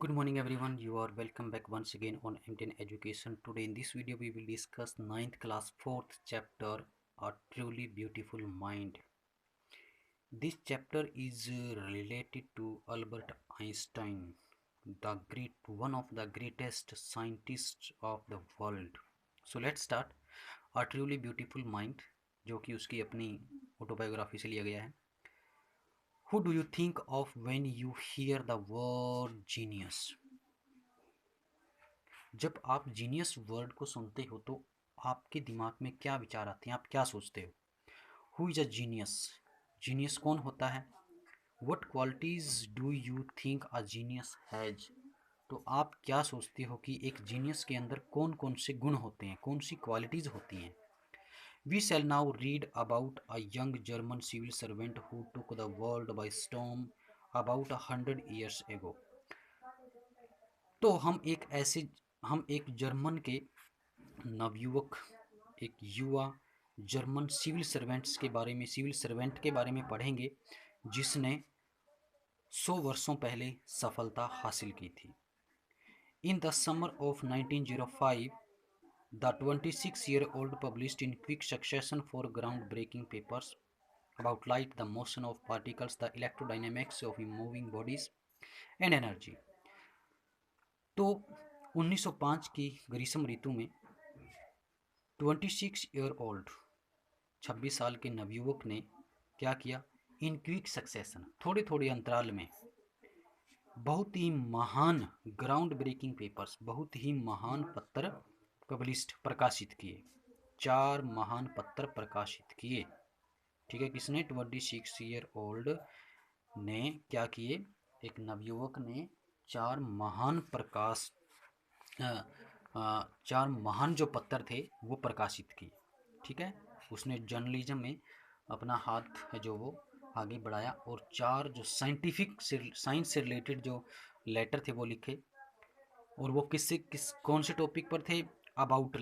Good morning everyone, you are welcome back once again on M10 Education. Today in this video we will discuss ninth class 4th chapter, A Truly Beautiful Mind. This chapter is related to Albert Einstein, one of the greatest scientists of the world. So let's start. A Truly Beautiful Mind, जो कि उसकी अपनी autobiography से लिया गया है. Who do you think of when you hear the word genius? जब आप जीनियस वर्ड को सुनते हो तो आपके दिमाग में क्या विचार आते हैं, आप क्या सोचते हो? Who is a genius? Genius कौन होता है? What qualities do you think a genius has? तो आप क्या सोचते हो कि एक जीनियस के अंदर कौन कौन से गुण होते हैं, कौन सी क्वालिटीज होती हैं? We shall now read about a young German civil servant who took the world by storm about 100 years ago. तो हम एक जर्मन के नवयुवक, एक युवा जर्मन सिविल सर्वेंट के बारे में पढ़ेंगे जिसने 100 वर्षों पहले सफलता हासिल की थी. In the summer of 1905 the 26-year-old published in quick succession for ground-breaking papers about light, the motion of particles, the electrodynamics of moving bodies and energy. तो 1905 की ग्रीष्म ऋतु में 26-year-old 26 साल के नवयुवक ने क्या किया? इन क्विक सक्सेशन, थोड़े थोड़े अंतराल में बहुत ही महान ग्राउंड ब्रेकिंग पेपर्स, बहुत ही महान पत्र पब्लिश्ड, प्रकाशित किए. 4 महान पत्र प्रकाशित किए. ठीक है, किसने? 26-year-old ने क्या किए? एक नवयुवक ने 4 महान जो पत्र थे वो प्रकाशित किए. ठीक है, उसने जर्नलिज्म में अपना हाथ है जो वो आगे बढ़ाया और 4 जो साइंस से रिलेटेड जो लेटर थे वो लिखे. और वो कौन से टॉपिक पर थे? अबाउट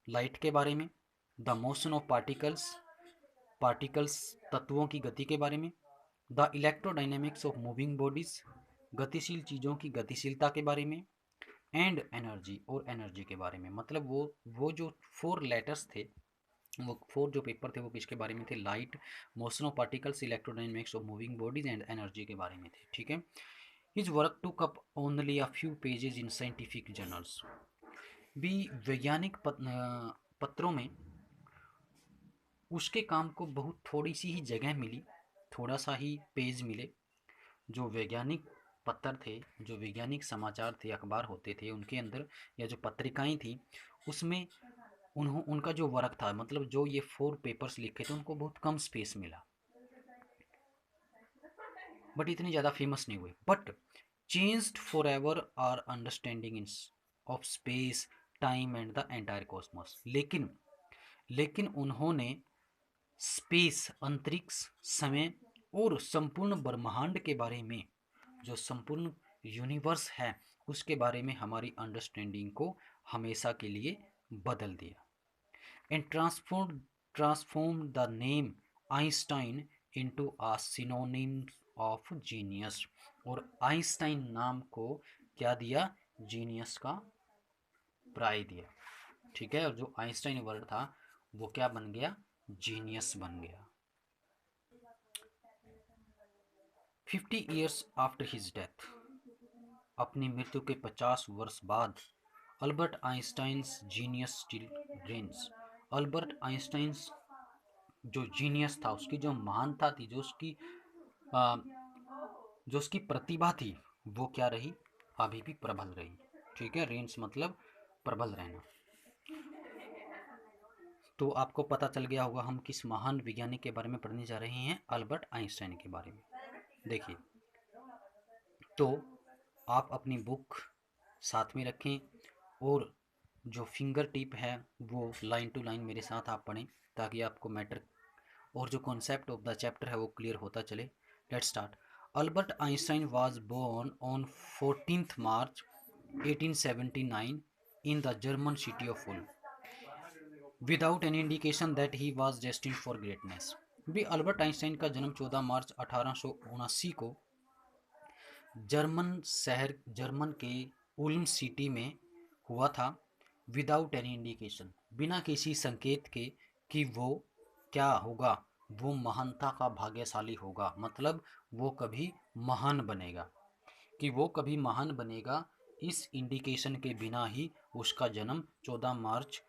लाइट के बारे में, द मोशन ऑफ पार्टिकल्स तत्वों की गति के बारे में, the electrodynamics of moving bodies गतिशील चीज़ों की गतिशीलता के बारे में, एंड एनर्जी और एनर्जी के बारे में. मतलब वो जो 4 लेटर्स थे, वो 4 जो पेपर थे वो किसके बारे में थे? Light, motion of particles, electrodynamics of moving bodies and energy के बारे में थे. ठीक है. His work took up only a few pages in scientific journals. भी वैज्ञानिक पत्रों में उसके काम को बहुत थोड़ी सी ही जगह मिली, थोड़ा सा ही पेज मिले. जो वैज्ञानिक पत्र थे, जो वैज्ञानिक समाचार थे, अखबार होते थे, उनके अंदर या जो पत्रिकाएं थी उसमें उनका जो वर्क था, मतलब जो ये 4 पेपर्स लिखे थे उनको बहुत कम स्पेस मिला, बट इतने ज़्यादा फेमस नहीं हुए. But changed forever our understanding of space, time and the entire cosmos. लेकिन उन्होंने स्पेस, अंतरिक्ष, समय और संपूर्ण ब्रह्मांड के बारे में, जो संपूर्ण यूनिवर्स है उसके बारे में हमारी अंडरस्टैंडिंग को हमेशा के लिए बदल दिया. And transform the name Einstein into a synonym of genius. और आइंस्टाइन नाम को क्या दिया? जीनियस का पर्याय दिया. ठीक है, और जो आइंस्टाइन वर्ड था वो क्या बन गया? जीनियस बन गया. 50 years आफ्टर हिज डेथ, अपनी मृत्यु के 50 वर्ष बाद, Albert Einstein's genius still reigns. Albert Einstein जो जीनियस था, उसकी जो महानता थी, जो उसकी प्रतिभा थी, वो क्या रही? अभी भी प्रबल रही. ठीक है, रेन्स मतलब प्रबल रहना. तो आपको पता चल गया होगा हम किस महान वैज्ञानिक के बारे में पढ़ने जा रहे हैं? अल्बर्ट आइंस्टाइन के बारे में. देखिए, तो आप अपनी बुक साथ में रखें और जो फिंगर टिप है वो लाइन टू लाइन मेरे साथ आप पढ़ें ताकि आपको मैटर और जो कॉन्सेप्ट ऑफ द चैप्टर है वो क्लियर होता चले. Let's start. Albert Einstein was born on 14th March 1879 in the German city of Ulm without any indication that he was destined for greatness. भी अल्बर्ट आइंस्टाइन का जन्म 14 March 1879 को German के Uloom city में हुआ था, विदाउट एनी इंडिकेशन, बिना किसी संकेत के कि वो क्या होगा, वो महानता का भाग्यशाली होगा, मतलब वो कभी महान बनेगा, कि वो कभी महान बनेगा, इस इंडिकेशन के बिना ही उसका जन्म 14 मार्च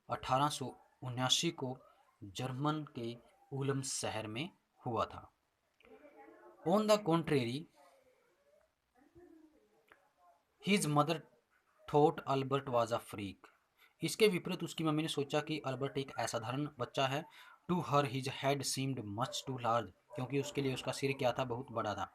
1879 को जर्मन के उल्म शहर में हुआ था। On the contrary, his mother thought Albert was a freak. इसके विपरीत उसकी मम्मी ने सोचा कि अल्बर्ट एक असाधारण बच्चा है। To her his head seemed much too large, क्योंकि उसके लिए उसका सिर क्या था, बहुत बड़ा था।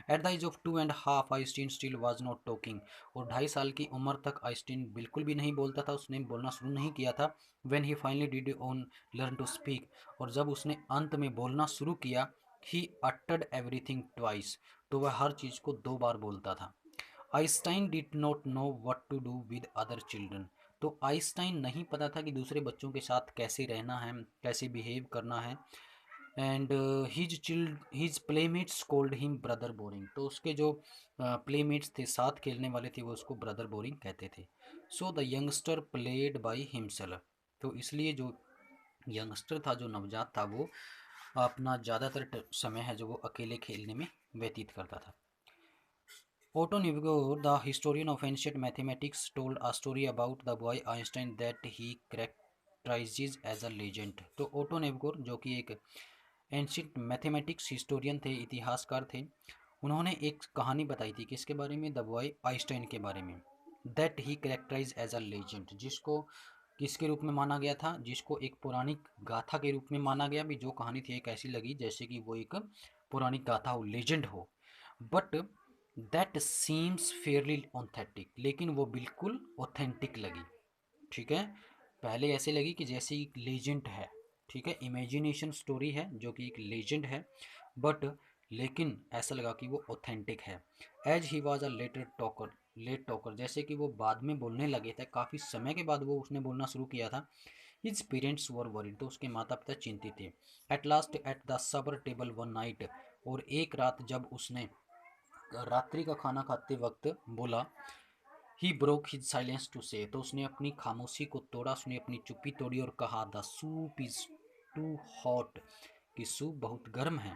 At the age of 2.5 Einstein still was not talking, और 2.5 साल की उम्र तक आइंस्टीन बिल्कुल भी नहीं बोलता था, उसने बोलना शुरू नहीं किया था। When he finally did on learn to speak, और जब उसने अंत में बोलना शुरू किया, ही अटर्ड एवरीथिंग ट्वाइस, तो वह हर चीज़ को 2 बार बोलता था। Einstein did not know what to do with other children, तो आइंस्टाइन नहीं पता था कि दूसरे बच्चों के साथ कैसे रहना है, कैसे बिहेव करना है। And his playmates called him brother boring, तो उसके जो प्लेमेट्स थे, साथ खेलने वाले थे, वो उसको ब्रदर बोरिंग कहते थे। So the youngster played by himself, तो इसलिए जो यंगस्टर था, जो नवजात था, वो अपना ज़्यादातर समय है जो वो अकेले खेलने में व्यतीत करता था। Otto Neveu, the historian of ancient mathematics, told a story about the boy Einstein that he characterizes as a legend. तो ओटो नेवगोर, जो कि एक एंशियंट मैथमेटिक्स हिस्टोरियन थे, इतिहासकार थे, उन्होंने एक कहानी बताई थी किसके बारे में, द बॉय आइंस्टाइन के बारे में। That he characterise as a legend, जिसको किसके रूप में माना गया था, जिसको एक पौराणिक गाथा के रूप में माना गया। भी जो कहानी थी एक ऐसी लगी जैसे कि वो एक पौराणिक गाथा हो, लेजेंड हो। But that seems Fairlie authentic, लेकिन वो बिल्कुल ऑथेंटिक लगी। ठीक है, पहले ऐसे लगी कि जैसे एक लेजेंड है, ठीक है, इमेजिनेशन स्टोरी है जो कि एक लेजेंड है, बट लेकिन ऐसा लगा कि वो ऑथेंटिक है। As he was a late talker, जैसे कि वो बाद में बोलने लगे थे, काफ़ी समय के बाद वो उसने बोलना शुरू किया था। हिज पेरेंट्स वर वरीड, तो उसके माता पिता चिंतित थे। At last at the supper table one night, और एक रात जब उसने रात्रि का खाना खाते वक्त बोला, he broke his silence to say, तो उसने अपनी खामोशी को तोड़ा, उसने अपनी चुप्पी तोड़ी और कहा, the soup is too hot, कि सूप बहुत गर्म है।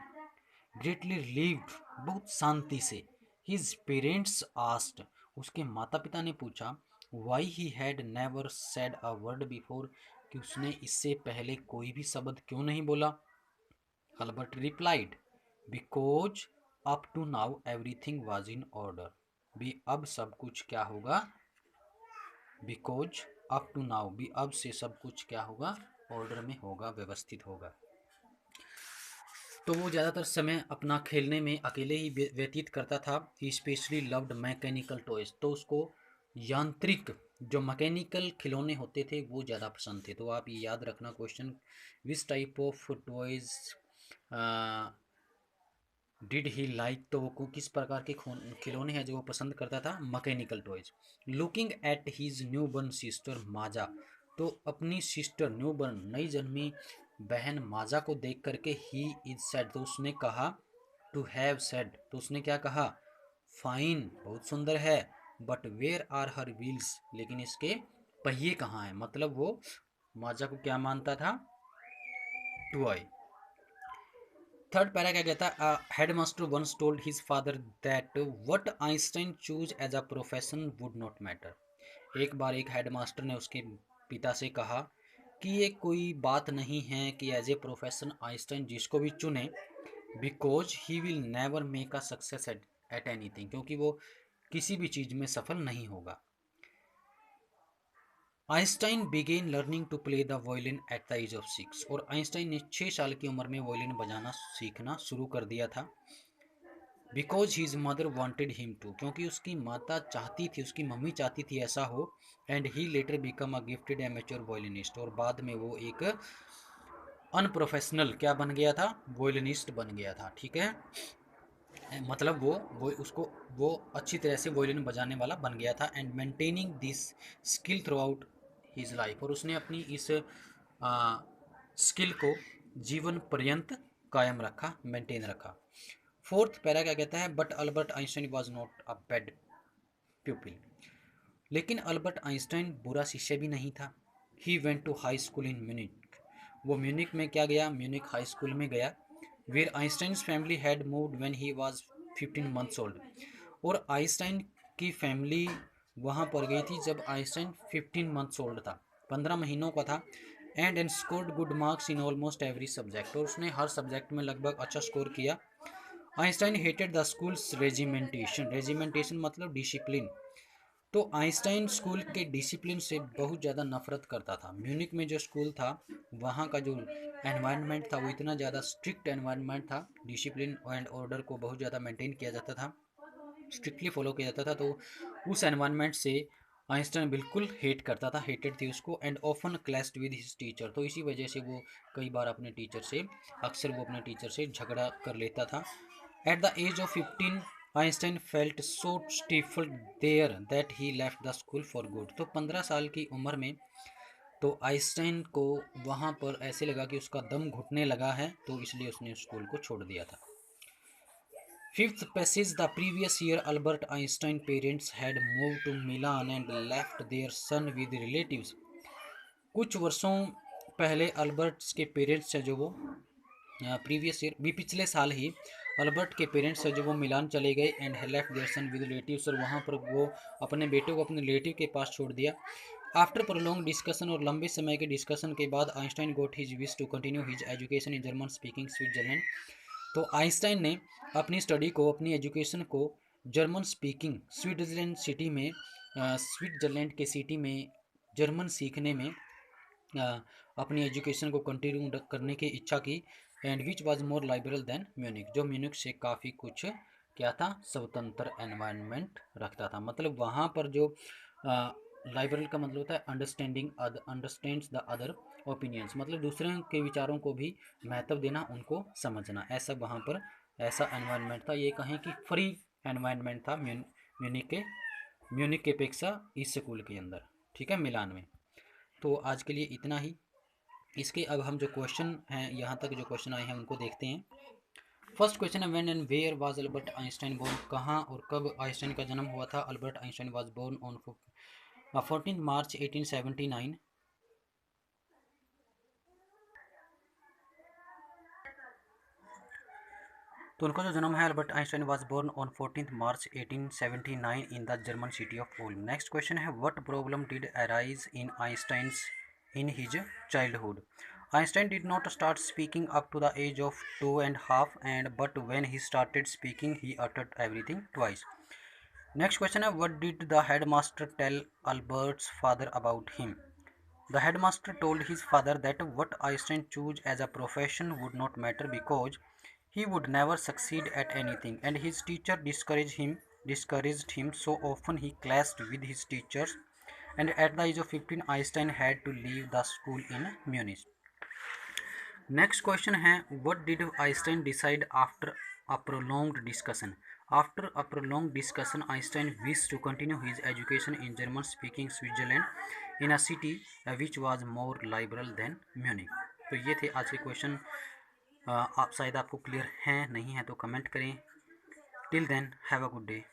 ग्रेटली रिलीव्ड, बहुत शांति से। हिज पेरेंट्स आस्क्ड, उसके माता पिता ने पूछा, why he had never said a word before, कि उसने इससे पहले कोई भी शब्द क्यों नहीं बोला। Albert replied, because up to now everything was in order, भी अब सब कुछ क्या होगा, बिकॉज अप टू नाउ, भी अब से सब कुछ क्या होगा, ऑर्डर में होगा, व्यवस्थित होगा। तो वो ज़्यादातर समय अपना खेलने में अकेले ही व्यतीत करता था। ही स्पेशली लव्ड मैकेनिकल टॉयज, तो उसको यांत्रिक जो मैकेनिकल खिलौने होते थे वो ज़्यादा पसंद थे। तो आप ये याद रखना question, which type of toys did he like, तो वो किस प्रकार के खिलौने हैं जो वो पसंद करता था, mechanical toys. Looking at his new born sister Maja, तो अपनी सिस्टर न्यू बर्न, नई जन्मी बहन माजा को देख करके ही इज सेड, तो उसने कहा, टू हैव सेड, तो उसने क्या कहा, फाइन, बहुत सुंदर है, but where are her wheels, लेकिन इसके पहिए कहाँ हैं, मतलब वो माजा को क्या मानता था, टॉय। थर्ड पैरा क्या कहता है, headmaster once told his father that what Einstein choose as a profession would not matter. एक बार एक हेडमास्टर ने उसके पिता से कहा कि ये कोई बात नहीं है कि एज ए प्रोफेशन आइंस्टाइन जिसको भी चुने, because he will never make a success at anything, क्योंकि वो किसी भी चीज़ में सफल नहीं होगा। Einstein began learning to play the violin at the age of 6, और आइंस्टाइन ने 6 साल की उम्र में वायलिन बजाना सीखना शुरू कर दिया था। Because his mother wanted him to, क्योंकि उसकी माता चाहती थी, उसकी मम्मी चाहती थी ऐसा हो। And he letter become a gifted amateur violinist, और बाद में वो एक अनप्रोफेशनल क्या बन गया था, वायलिनिस्ट बन गया था। ठीक है, मतलब वो उसको वो अच्छी तरह से वायलिन बजाने वाला बन गया था। And maintaining this skill through out his life, और उसने अपनी इस स्किल को जीवन पर्यंत कायम रखा, मेंटेन रखा। फोर्थ पैरा क्या कहता है, but Albert Einstein was not a bad pupil. लेकिन अल्बर्ट आइंस्टाइन बुरा शिष्य भी नहीं था। He went to high school in Munich. वो म्यूनिक में क्या गया, म्यूनिक हाई स्कूल में गया। Where Einstein's family had moved when he was 15 months old. और आइंस्टाइन की फैमिली वहाँ पर गई थी जब आइंस्टाइन 15 मंथ्स ओल्ड था, 15 महीनों का था। And scored good marks in almost every subject. और उसने हर सब्जेक्ट में लगभग अच्छा स्कोर किया। Einstein hated the schools regimentation. Regimentation मतलब डिसिप्लिन। तो आइंस्टाइन स्कूल के डिसिप्लिन से बहुत ज़्यादा नफरत करता था। म्यूनिक में जो स्कूल था वहाँ का जो एनवायरनमेंट था वो इतना ज़्यादा स्ट्रिक्ट एनवायरनमेंट था, डिसिप्लिन एंड ऑर्डर को बहुत ज़्यादा मेंटेन किया जाता था, स्ट्रिक्टली फॉलो किया जाता था। तो उस एनवायरनमेंट से आइंस्टाइन बिल्कुल हेट करता था, हेटेड थी उसको। And often clashed with his teacher. तो इसी वजह से वो कई बार अपने टीचर से, अक्सर वो अपने टीचर से झगड़ा कर लेता था। At the age of 15 Einstein felt so stifled there that he left the school for good. तो 15 साल की उम्र में तो आइंस्टाइन को वहाँ पर ऐसे लगा कि उसका दम घुटने लगा है, तो इसलिए उसने स्कूल को छोड़ दिया था। Fifth passage, the previous year Albert Einstein parents had moved to Milan and left their son with relatives. कुछ वर्षों पहले अल्बर्ट के पेरेंट्स है जो वो प्रीवियस ईयर भी पिछले साल ही अल्बर्ट के पेरेंट्स है जो वो मिलान चले गए and left their son with relatives. और वहाँ पर वो अपने बेटे को अपने रिलेटिव के पास छोड़ दिया। आफ्टर प्रोलॉन्ग डिस्कशन और लंबे समय के डिस्कशन के बाद Einstein got his wish to continue his education in German speaking Switzerland. तो आइंस्टाइन ने अपनी स्टडी को, अपनी एजुकेशन को जर्मन स्पीकिंग स्विट्जरलैंड सिटी में, स्विट्जरलैंड के सिटी में जर्मन सीखने में अपनी एजुकेशन को कंटिन्यू करने की इच्छा की। And which was more liberal than Munich. जो म्यूनिक से काफ़ी कुछ क्या था, स्वतंत्र एनवायरनमेंट रखता था। मतलब वहाँ पर जो लाइबरल का मतलब होता है understanding, understands the other opinions, मतलब दूसरे के विचारों को भी महत्व देना, उनको समझना, ऐसा वहाँ पर ऐसा एनवायरनमेंट था। ये कहें कि फ्री एनवायरनमेंट था म्यूनिक के अपेक्षा इस स्कूल के अंदर, ठीक है, मिलान में। तो आज के लिए इतना ही। इसके अब हम जो क्वेश्चन हैं, यहाँ तक जो क्वेश्चन आए हैं उनको देखते हैं। फर्स्ट क्वेश्चन है when and where was Albert Einstein born. कहाँ और कब आइंस्टाइन का जन्म हुआ था। Albert Einstein was born on 14 March 1879। तो उनका जो जन्म है, Albert Einstein was born on 14 March 1879 in the German city of Ulm. Next question है what problem did arise in Einstein's in his childhood. Einstein did not start speaking up to the age of 2.5, but when he started speaking, he uttered everything twice. Next question है what did the headmaster tell Albert's father about him? The headmaster told his father that what Einstein chose as a profession would not matter because he would never succeed at anything, and his teacher discouraged him so often he clashed with his teachers, and at the age of 15 Einstein had to leave the school in Munich. Next question है what did Einstein decide after a prolonged discussion. After a prolonged discussion Einstein wish to continue his education in German speaking Switzerland in a city which was more liberal than Munich. तो ये थे आज के question. आप शायद आपको clear हैं, नहीं है तो कमेंट करें। Till then have a good day.